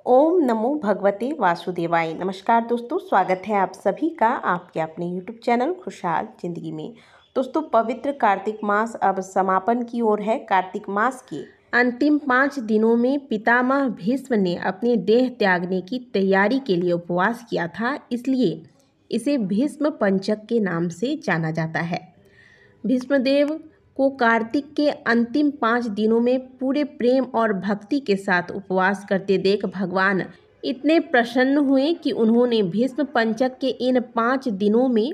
ओम नमो भगवते वासुदेवाय। नमस्कार दोस्तों, स्वागत है आप सभी का आपके अपने यूट्यूब चैनल खुशहाल जिंदगी में। दोस्तों, पवित्र कार्तिक मास अब समापन की ओर है। कार्तिक मास के अंतिम 5 दिनों में पितामह भीष्म ने अपने देह त्यागने की तैयारी के लिए उपवास किया था, इसलिए इसे भीष्म पंचक के नाम से जाना जाता है। भीष्मदेव को कार्तिक के अंतिम 5 दिनों में पूरे प्रेम और भक्ति के साथ उपवास करते देख भगवान इतने प्रसन्न हुए कि उन्होंने भीष्म पंचक के इन 5 दिनों में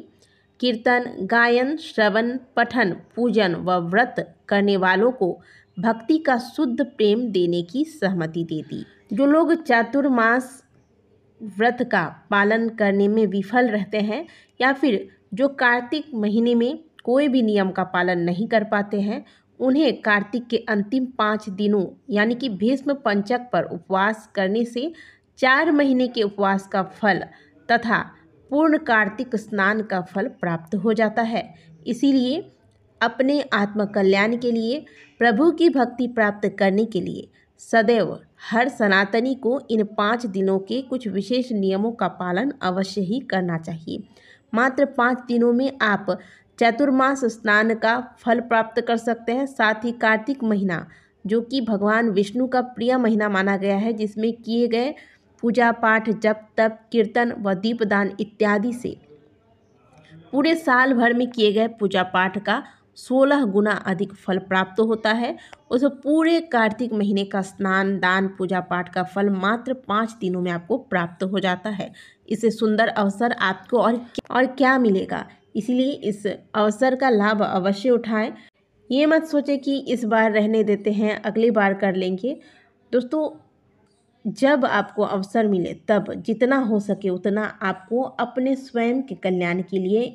कीर्तन, गायन, श्रवण, पठन, पूजन व व्रत करने वालों को भक्ति का शुद्ध प्रेम देने की सहमति दे दी। जो लोग चातुर्मास व्रत का पालन करने में विफल रहते हैं या फिर जो कार्तिक महीने में कोई भी नियम का पालन नहीं कर पाते हैं, उन्हें कार्तिक के अंतिम 5 दिनों यानी कि भीष्म पंचक पर उपवास करने से 4 महीने के उपवास का फल तथा पूर्ण कार्तिक स्नान का फल प्राप्त हो जाता है। इसीलिए अपने आत्मकल्याण के लिए, प्रभु की भक्ति प्राप्त करने के लिए सदैव हर सनातनी को इन 5 दिनों के कुछ विशेष नियमों का पालन अवश्य ही करना चाहिए। मात्र 5 दिनों में आप चातुर्मास स्नान का फल प्राप्त कर सकते हैं। साथ ही कार्तिक महीना, जो कि भगवान विष्णु का प्रिय महीना माना गया है, जिसमें किए गए पूजा पाठ, जप तप, कीर्तन व दीपदान इत्यादि से पूरे साल भर में किए गए पूजा पाठ का 16 गुना अधिक फल प्राप्त होता है। उस पूरे कार्तिक महीने का स्नान, दान, पूजा पाठ का फल मात्र 5 दिनों में आपको प्राप्त हो जाता है। इससे सुंदर अवसर आपको और क्या मिलेगा। इसीलिए इस अवसर का लाभ अवश्य उठाएं। ये मत सोचें कि इस बार रहने देते हैं, अगली बार कर लेंगे। दोस्तों, जब आपको अवसर मिले तब जितना हो सके उतना आपको अपने स्वयं के कल्याण के लिए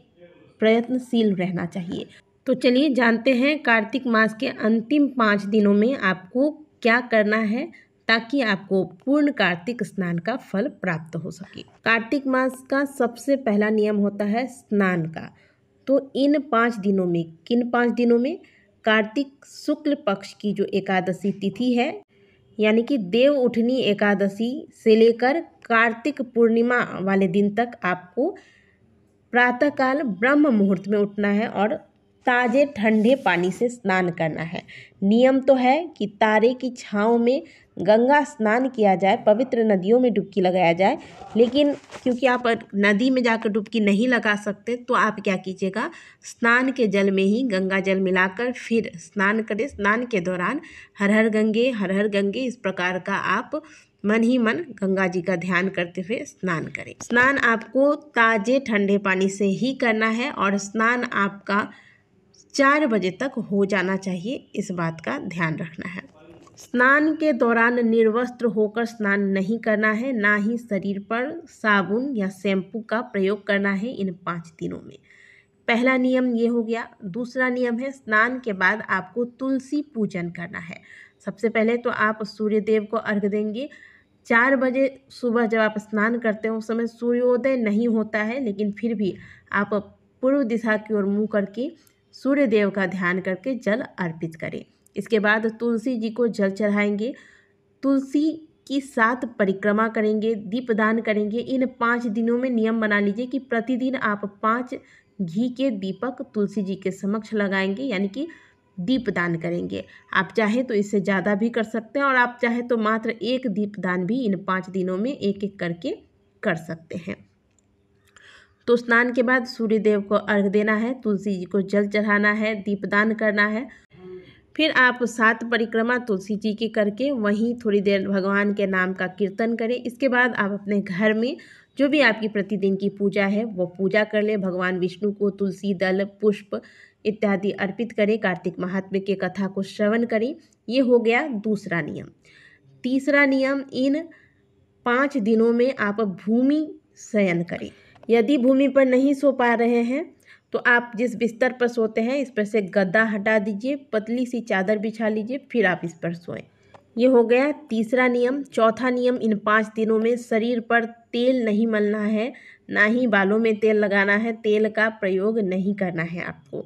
प्रयत्नशील रहना चाहिए। तो चलिए जानते हैं कार्तिक मास के अंतिम 5 दिनों में आपको क्या करना है ताकि आपको पूर्ण कार्तिक स्नान का फल प्राप्त हो सके। कार्तिक मास का सबसे पहला नियम होता है स्नान का। तो इन 5 दिनों में, किन 5 दिनों में? कार्तिक शुक्ल पक्ष की जो एकादशी तिथि है, यानी कि देव उठनी एकादशी से लेकर कार्तिक पूर्णिमा वाले दिन तक आपको प्रातःकाल ब्रह्म मुहूर्त में उठना है और ताज़े ठंडे पानी से स्नान करना है। नियम तो है कि तारे की छाँव में गंगा स्नान किया जाए, पवित्र नदियों में डुबकी लगाया जाए, लेकिन क्योंकि आप नदी में जाकर डुबकी नहीं लगा सकते, तो आप क्या कीजिएगा, स्नान के जल में ही गंगा जल मिलाकर फिर स्नान करें। स्नान के दौरान हर हर गंगे इस प्रकार का आप मन ही मन गंगा जी का ध्यान करते हुए स्नान करें। स्नान आपको ताज़े ठंडे पानी से ही करना है और स्नान आपका 4 बजे तक हो जाना चाहिए, इस बात का ध्यान रखना है। स्नान के दौरान निर्वस्त्र होकर स्नान नहीं करना है, ना ही शरीर पर साबुन या शैम्पू का प्रयोग करना है इन 5 दिनों में। पहला नियम ये हो गया। दूसरा नियम है, स्नान के बाद आपको तुलसी पूजन करना है। सबसे पहले तो आप सूर्य देव को अर्घ्य देंगे। 4 बजे सुबह जब आप स्नान करते हो उस समय सूर्योदय नहीं होता है, लेकिन फिर भी आप पूर्व दिशा की ओर मुँह करके सूर्य देव का ध्यान करके जल अर्पित करें। इसके बाद तुलसी जी को जल चढ़ाएंगे, तुलसी की 7 परिक्रमा करेंगे, दीपदान करेंगे। इन 5 दिनों में नियम बना लीजिए कि प्रतिदिन आप 5 घी के दीपक तुलसी जी के समक्ष लगाएंगे, यानी कि दीपदान करेंगे। आप चाहें तो इससे ज़्यादा भी कर सकते हैं और आप चाहें तो मात्र 1 दीपदान भी इन 5 दिनों में एक एक करके कर सकते हैं। तो स्नान के बाद सूर्य देव को अर्घ्य देना है, तुलसी जी को जल चढ़ाना है, दीपदान करना है। फिर आप 7 परिक्रमा तुलसी जी की करके वहीं थोड़ी देर भगवान के नाम का कीर्तन करें। इसके बाद आप अपने घर में जो भी आपकी प्रतिदिन की पूजा है वो पूजा कर लें। भगवान विष्णु को तुलसी दल, पुष्प इत्यादि अर्पित करें। कार्तिक महात्म्य के कथा को श्रवण करें। ये हो गया दूसरा नियम। तीसरा नियम, इन 5 दिनों में आप भूमि शयन करें। यदि भूमि पर नहीं सो पा रहे हैं तो आप जिस बिस्तर पर सोते हैं इस पर से गद्दा हटा दीजिए, पतली सी चादर बिछा लीजिए, फिर आप इस पर सोएं। ये हो गया तीसरा नियम। चौथा नियम, इन 5 दिनों में शरीर पर तेल नहीं मलना है, ना ही बालों में तेल लगाना है, तेल का प्रयोग नहीं करना है आपको।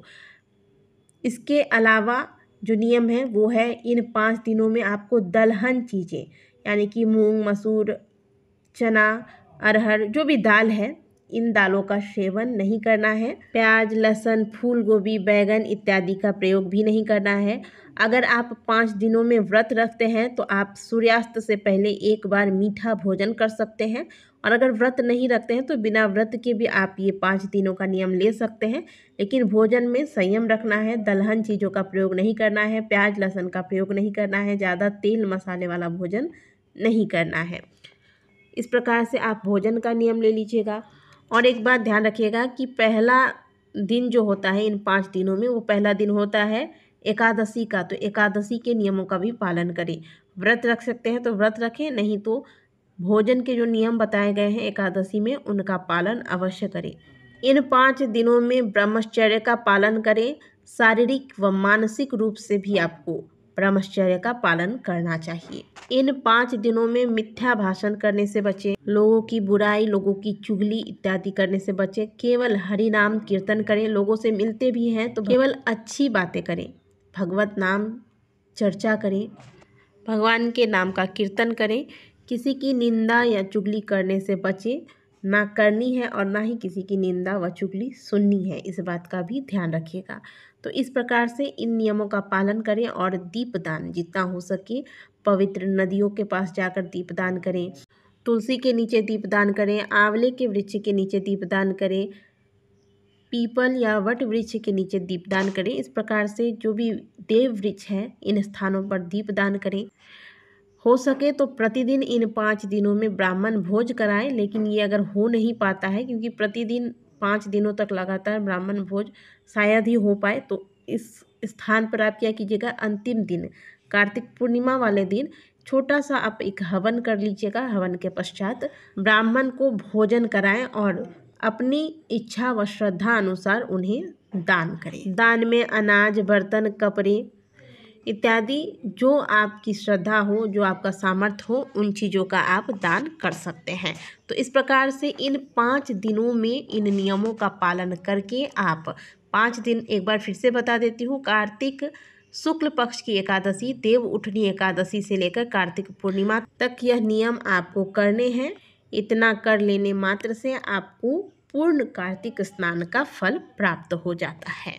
इसके अलावा जो नियम है वो है, इन 5 दिनों में आपको दलहन चीज़ें यानी कि मूंग, मसूर, चना, अरहर, जो भी दाल है, इन दालों का सेवन नहीं करना है। प्याज, लहसुन, फूल गोभी, बैगन इत्यादि का प्रयोग भी नहीं करना है। अगर आप 5 दिनों में व्रत रखते हैं तो आप सूर्यास्त से पहले एक बार मीठा भोजन कर सकते हैं, और अगर व्रत नहीं रखते हैं तो बिना व्रत के भी आप ये 5 दिनों का नियम ले सकते हैं। लेकिन भोजन में संयम रखना है, दलहन चीज़ों का प्रयोग नहीं करना है, प्याज लहसुन का प्रयोग नहीं करना है, ज़्यादा तेल मसाले वाला भोजन नहीं करना है। इस प्रकार से आप भोजन का नियम ले लीजिएगा। और एक बात ध्यान रखिएगा कि पहला दिन जो होता है इन 5 दिनों में, वो पहला दिन होता है एकादशी का, तो एकादशी के नियमों का भी पालन करें। व्रत रख सकते हैं तो व्रत रखें, नहीं तो भोजन के जो नियम बताए गए हैं एकादशी में उनका पालन अवश्य करें। इन 5 दिनों में ब्रह्मचर्य का पालन करें। शारीरिक व मानसिक रूप से भी आपको ब्रह्मचर्य का पालन करना चाहिए। इन 5 दिनों में मिथ्या भाषण करने से बचें, लोगों की बुराई, लोगों की चुगली इत्यादि करने से बचें। केवल हरि नाम कीर्तन करें। लोगों से मिलते भी हैं तो केवल अच्छी बातें करें, भगवत नाम चर्चा करें, भगवान के नाम का कीर्तन करें। किसी की निंदा या चुगली करने से बचें, ना करनी है और ना ही किसी की निंदा व चुगली सुननी है, इस बात का भी ध्यान रखिएगा। तो इस प्रकार से इन नियमों का पालन करें और दीपदान जितना हो सके पवित्र नदियों के पास जाकर दीपदान करें, तुलसी के नीचे दीपदान करें, आंवले के वृक्ष के नीचे दीपदान करें, पीपल या वट वृक्ष के नीचे दीपदान करें। इस प्रकार से जो भी देव वृक्ष है इन स्थानों पर दीपदान करें। हो सके तो प्रतिदिन इन 5 दिनों में ब्राह्मण भोज कराएं, लेकिन ये अगर हो नहीं पाता है क्योंकि प्रतिदिन 5 दिनों तक लगातार ब्राह्मण भोज शायद ही हो पाए, तो इस स्थान पर आप क्या कीजिएगा, अंतिम दिन कार्तिक पूर्णिमा वाले दिन छोटा सा आप एक हवन कर लीजिएगा। हवन के पश्चात ब्राह्मण को भोजन कराएं और अपनी इच्छा व श्रद्धा अनुसार उन्हें दान करें। दान में अनाज, बर्तन, कपड़े इत्यादि जो आपकी श्रद्धा हो, जो आपका सामर्थ्य हो, उन चीज़ों का आप दान कर सकते हैं। तो इस प्रकार से इन 5 दिनों में इन नियमों का पालन करके आप 5 दिन, एक बार फिर से बता देती हूँ, कार्तिक शुक्ल पक्ष की एकादशी, देव उठनी एकादशी से लेकर कार्तिक पूर्णिमा तक यह नियम आपको करने हैं। इतना कर लेने मात्र से आपको पूर्ण कार्तिक स्नान का फल प्राप्त हो जाता है।